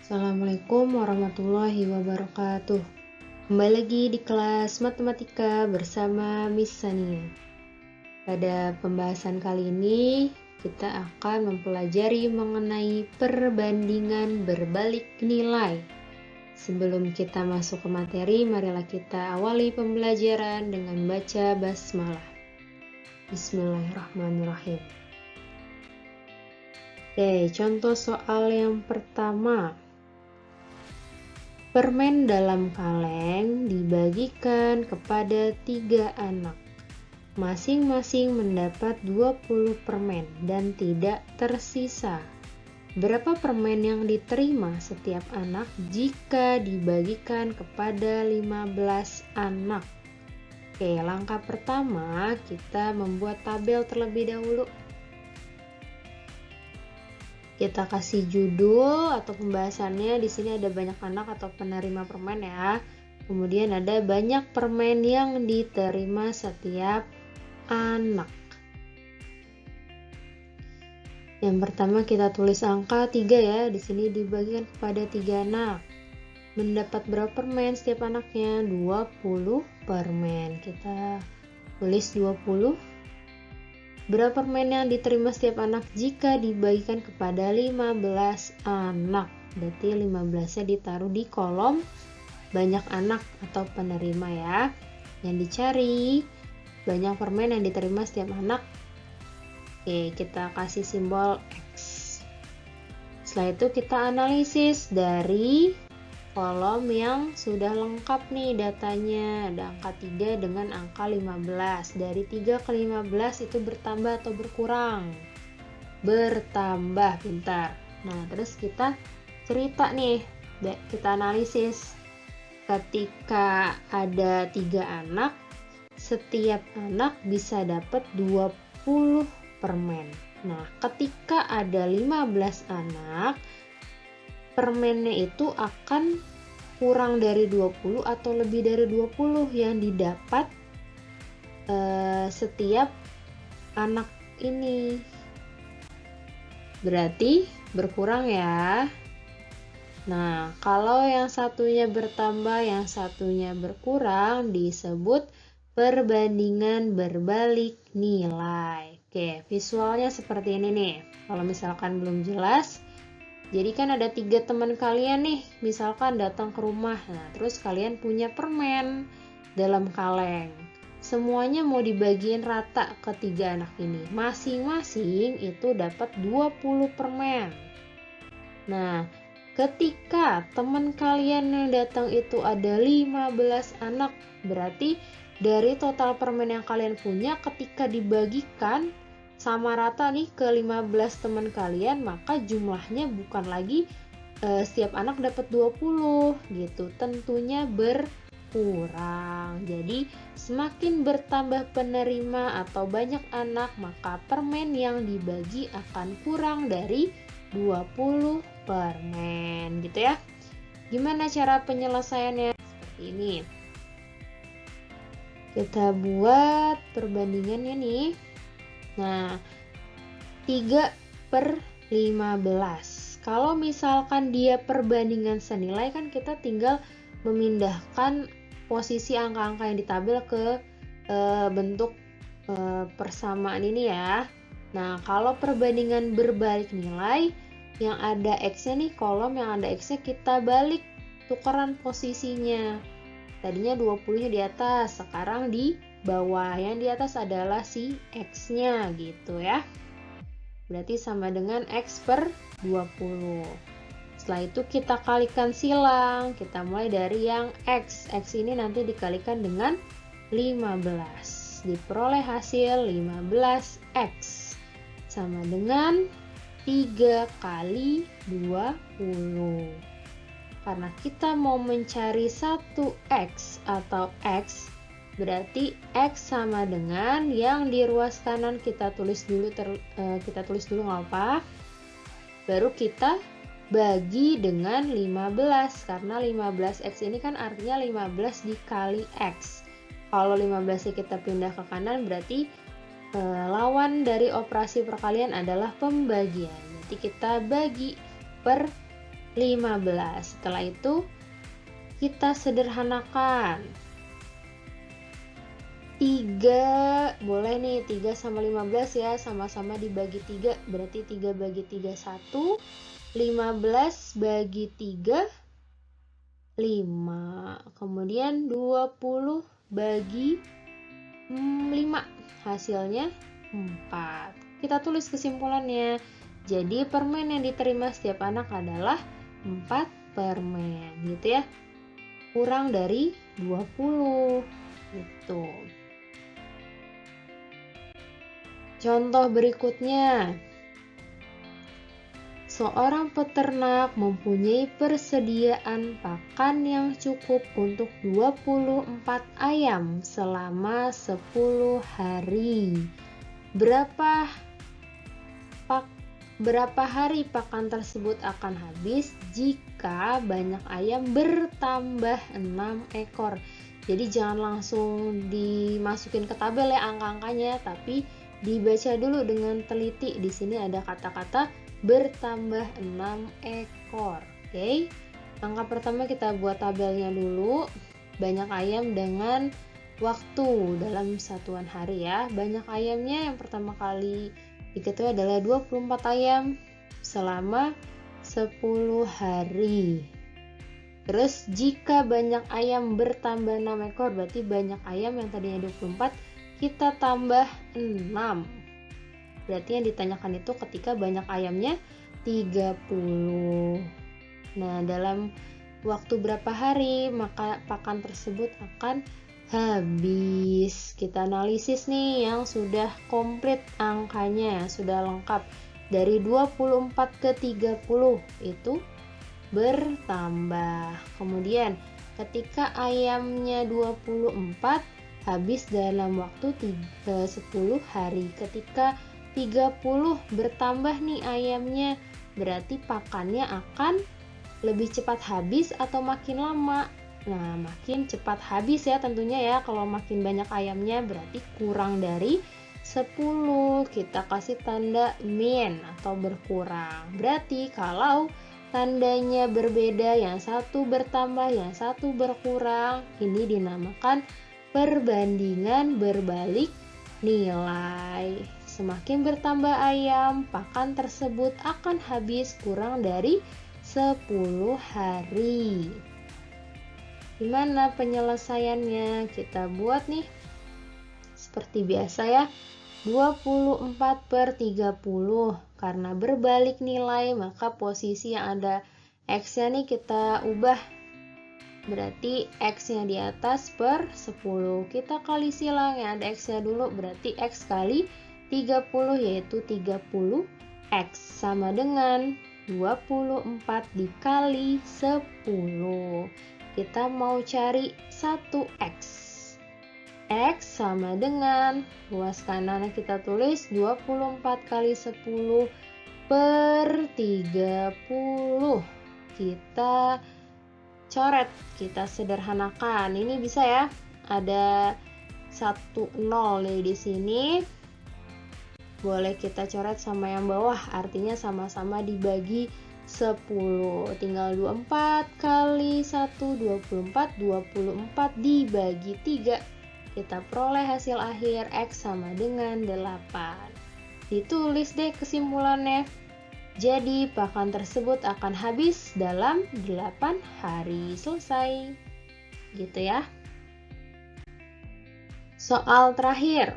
Assalamualaikum warahmatullahi wabarakatuh. Kembali lagi di kelas matematika bersama Miss Sania. Pada pembahasan kali ini kita akan mempelajari mengenai perbandingan berbalik nilai. Sebelum kita masuk ke materi, marilah kita awali pembelajaran dengan baca basmalah. Bismillahirrahmanirrahim. Oke, contoh soal yang pertama. Permen dalam kaleng dibagikan kepada 3 anak. Masing-masing mendapat 20 permen dan tidak tersisa. Berapa permen yang diterima setiap anak jika dibagikan kepada 15 anak? Oke, langkah pertama kita membuat tabel terlebih dahulu. Kita kasih judul atau pembahasannya. Di sini ada banyak anak atau penerima permen ya. Kemudian ada banyak permen yang diterima setiap anak. Yang pertama kita tulis angka 3 ya. Di sini dibagikan kepada 3 anak. Mendapat berapa permen setiap anaknya? 20 permen. Kita tulis 20. Berapa permen yang diterima setiap anak jika dibagikan kepada 15 anak? Berarti 15-nya ditaruh di kolom banyak anak atau penerima ya. Yang dicari banyak permen yang diterima setiap anak. Oke, kita kasih simbol X. Setelah itu kita analisis dari kolom yang sudah lengkap nih datanya. Ada angka 3 dengan angka 15. Dari 3 ke 15 itu bertambah atau berkurang? Bertambah, pintar. Nah, terus kita cerita nih. Kita analisis. Ketika ada 3 anak, setiap anak bisa dapat 20 permen. Nah, ketika ada 15 anak, permennya itu akan kurang dari 20 atau lebih dari 20 yang didapat setiap anak ini. Berarti berkurang ya. Nah, kalau yang satunya bertambah, yang satunya berkurang, disebut perbandingan berbalik nilai. Oke, visualnya seperti ini nih. Kalau misalkan belum jelas, jadi kan ada 3 teman kalian nih, misalkan datang ke rumah. Nah, terus kalian punya permen dalam kaleng. Semuanya mau dibagiin rata ke 3 anak ini. Masing-masing itu dapat 20 permen. Nah, ketika teman kalian yang datang itu ada 15 anak, berarti dari total permen yang kalian punya ketika dibagikan sama rata nih ke 15 teman kalian, maka jumlahnya bukan lagi setiap anak dapat 20 gitu, tentunya berkurang. Jadi semakin bertambah penerima atau banyak anak, maka permen yang dibagi akan kurang dari 20 permen gitu ya. Gimana cara penyelesaiannya? Seperti ini. Kita buat perbandingannya nih. Nah, 3/15. Kalau misalkan dia perbandingan senilai, kan kita tinggal memindahkan posisi angka-angka yang di tabel ke bentuk persamaan ini ya. Nah, kalau perbandingan berbalik nilai, yang ada X-nya nih, kolom yang ada X-nya kita balik, tukeran posisinya. Tadinya 20-nya di atas, sekarang di bawah. Yang di atas adalah si X-nya gitu ya. Berarti sama dengan X per 20. Setelah itu kita kalikan silang. Kita mulai dari yang X. X ini nanti dikalikan dengan 15. Diperoleh hasil 15X. Sama dengan 3 kali 20. Karena kita mau mencari 1X atau X, berarti X sama dengan yang di ruas kanan kita tulis dulu nggak apa. Baru kita bagi dengan 15, karena 15X ini kan artinya 15 dikali X. Kalau 15-nya kita pindah ke kanan, berarti lawan dari operasi perkalian adalah pembagian. Nanti kita bagi per 15. Setelah itu kita sederhanakan. 3, boleh nih 3 sama 15 ya, sama-sama dibagi 3, berarti 3 bagi 3 1, 15 bagi 3 5, kemudian 20 bagi 5, hasilnya 4. Kita tulis kesimpulannya. Jadi permen yang diterima setiap anak adalah 4 permen, gitu ya. Kurang dari 20, gitu. Contoh berikutnya. Seorang peternak mempunyai persediaan pakan yang cukup untuk 24 ayam selama 10 hari. Berapa hari pakan tersebut akan habis jika banyak ayam bertambah 6 ekor? Jadi jangan langsung dimasukin ke tabel ya angka-angkanya, tapi dibaca dulu dengan teliti. Di sini ada kata-kata bertambah 6 ekor. Oke. Angka pertama kita buat tabelnya dulu. Banyak ayam dengan waktu dalam satuan hari ya. Banyak ayamnya yang pertama kali diketahui adalah 24 ayam selama 10 hari. Terus jika banyak ayam bertambah 6 ekor, berarti banyak ayam yang tadinya 24 kita tambah 6. Berarti yang ditanyakan itu ketika banyak ayamnya 30. Nah, dalam waktu berapa hari maka pakan tersebut akan habis. Kita analisis nih yang sudah komplit angkanya, sudah lengkap. Dari 24 ke 30 itu bertambah. Kemudian ketika ayamnya 24 habis dalam waktu 10 hari. Ketika 30 bertambah nih ayamnya, berarti pakannya akan lebih cepat habis atau makin lama? Nah, makin cepat habis ya tentunya ya. Kalau makin banyak ayamnya berarti kurang dari 10. Kita kasih tanda min atau berkurang. Berarti kalau tandanya berbeda, yang satu bertambah, yang satu berkurang, ini dinamakan perbandingan berbalik nilai. Semakin bertambah ayam, pakan tersebut akan habis kurang dari 10 hari. Gimana penyelesaiannya? Kita buat nih seperti biasa ya. 24 per 30. Karena berbalik nilai, maka posisi yang ada X-nya nih kita ubah. Berarti X-nya di atas per 10. Kita kali silang yang ada X-nya dulu, berarti X kali 30 yaitu 30X sama dengan 24 dikali 10. Kita mau cari 1X. X sama dengan, luas kanan kita tulis 24 kali 10 per 30. Kita coret, kita sederhanakan. Ini bisa ya, ada 1 0 nih di sini. Boleh kita coret sama yang bawah, artinya sama-sama dibagi 10. Tinggal 24 kali 1 24, 24 dibagi 3. Kita peroleh hasil akhir X sama dengan 8. Ditulis deh kesimpulannya. Jadi pakan tersebut akan habis dalam 8 hari. Selesai. Gitu ya. Soal terakhir.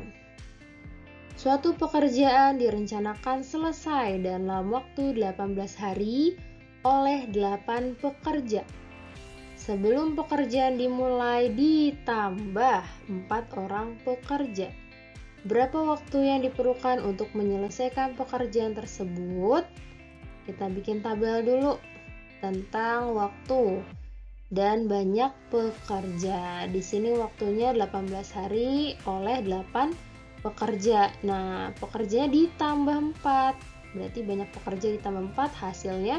Suatu pekerjaan direncanakan selesai dalam waktu 18 hari oleh 8 pekerja. Sebelum pekerjaan dimulai ditambah 4 orang pekerja. Berapa waktu yang diperlukan untuk menyelesaikan pekerjaan tersebut? Kita bikin tabel dulu tentang waktu dan banyak pekerja. Di sini waktunya 18 hari oleh 8 pekerja. Nah, pekerjanya ditambah 4. Berarti banyak pekerja ditambah 4, hasilnya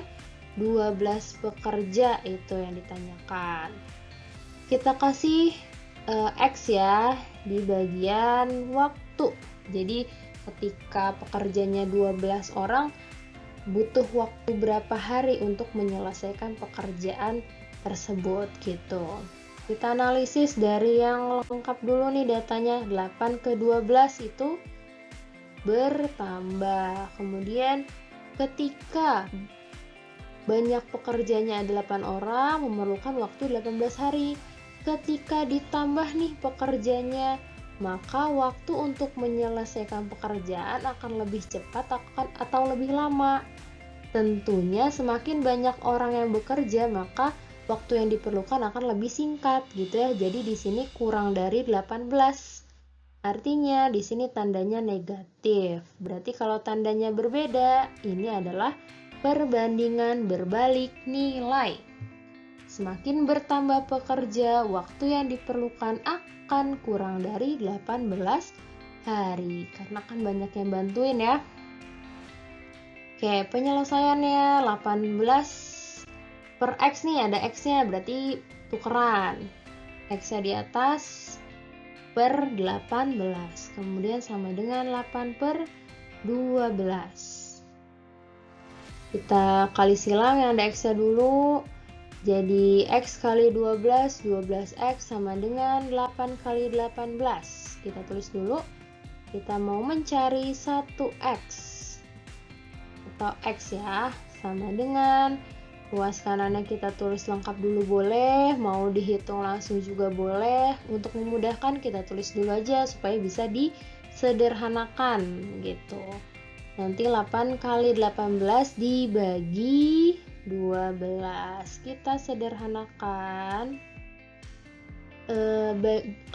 12 pekerja itu yang ditanyakan. Kita kasih X ya di bagian waktu. Jadi ketika pekerjanya 12 orang, butuh waktu berapa hari untuk menyelesaikan pekerjaan tersebut gitu. Kita analisis dari yang lengkap dulu nih datanya. 8 ke 12 itu bertambah. Kemudian ketika banyak pekerjanya ada 8 orang, memerlukan waktu 18 hari. Ketika ditambah nih pekerjanya, maka waktu untuk menyelesaikan pekerjaan akan lebih cepat atau lebih lama. Tentunya semakin banyak orang yang bekerja, maka waktu yang diperlukan akan lebih singkat gitu ya. Jadi di sini kurang dari 18. Artinya di sini tandanya negatif. Berarti kalau tandanya berbeda, ini adalah perbandingan berbalik nilai. Semakin bertambah pekerja, waktu yang diperlukan akan kurang dari 18 hari. Karena kan banyak yang bantuin ya. Oke, penyelesaiannya 18 per X nih, ada X-nya, berarti tukeran. X-nya di atas per 18. Kemudian sama dengan 8 per 12. Kita kali silang yang ada X-nya dulu. Jadi X kali 12, 12X sama dengan 8 kali 18. Kita tulis dulu. Kita mau mencari 1X. Atau X ya. Sama dengan luas kanannya kita tulis lengkap dulu boleh. Mau dihitung langsung juga boleh. Untuk memudahkan kita tulis dulu aja supaya bisa disederhanakan gitu. Nanti 8 kali 18 dibagi 12. Kita sederhanakan 8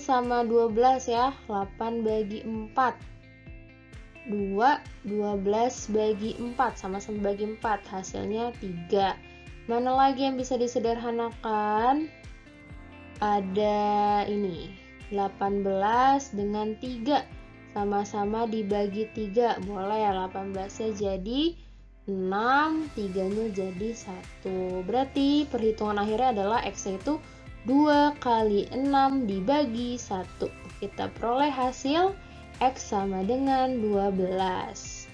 sama 12 ya. 8 bagi 4 2, 12 bagi 4 sama-sama bagi 4, hasilnya 3. Mana lagi yang bisa disederhanakan? Ada ini 18 dengan 3 sama-sama dibagi 3, boleh ya. 18 nya jadi 6, 3 nya jadi 1. Berarti perhitungan akhirnya adalah X itu 2 kali 6 dibagi 1. Kita peroleh hasil X sama dengan 12.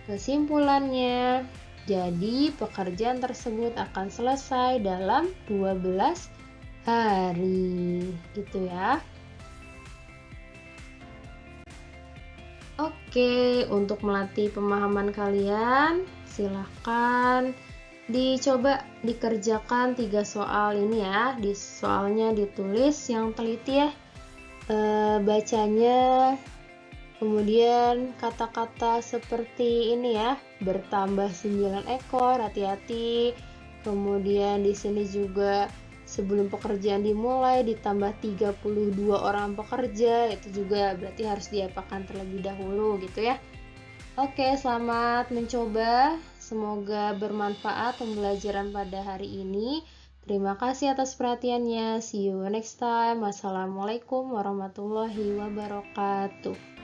Kesimpulannya, jadi pekerjaan tersebut akan selesai dalam 12 hari. Gitu ya. Oke, untuk melatih pemahaman kalian, silahkan dicoba dikerjakan 3 soal ini ya. Di soalnya ditulis yang teliti ya, bacanya. Kemudian kata-kata seperti ini ya, bertambah 9 ekor, hati-hati. Kemudian di sini juga sebelum pekerjaan dimulai ditambah 32 orang pekerja, itu juga berarti harus diapakan terlebih dahulu gitu ya. Oke, selamat mencoba. Semoga bermanfaat pembelajaran pada hari ini. Terima kasih atas perhatiannya. See you next time. Wassalamualaikum warahmatullahi wabarakatuh.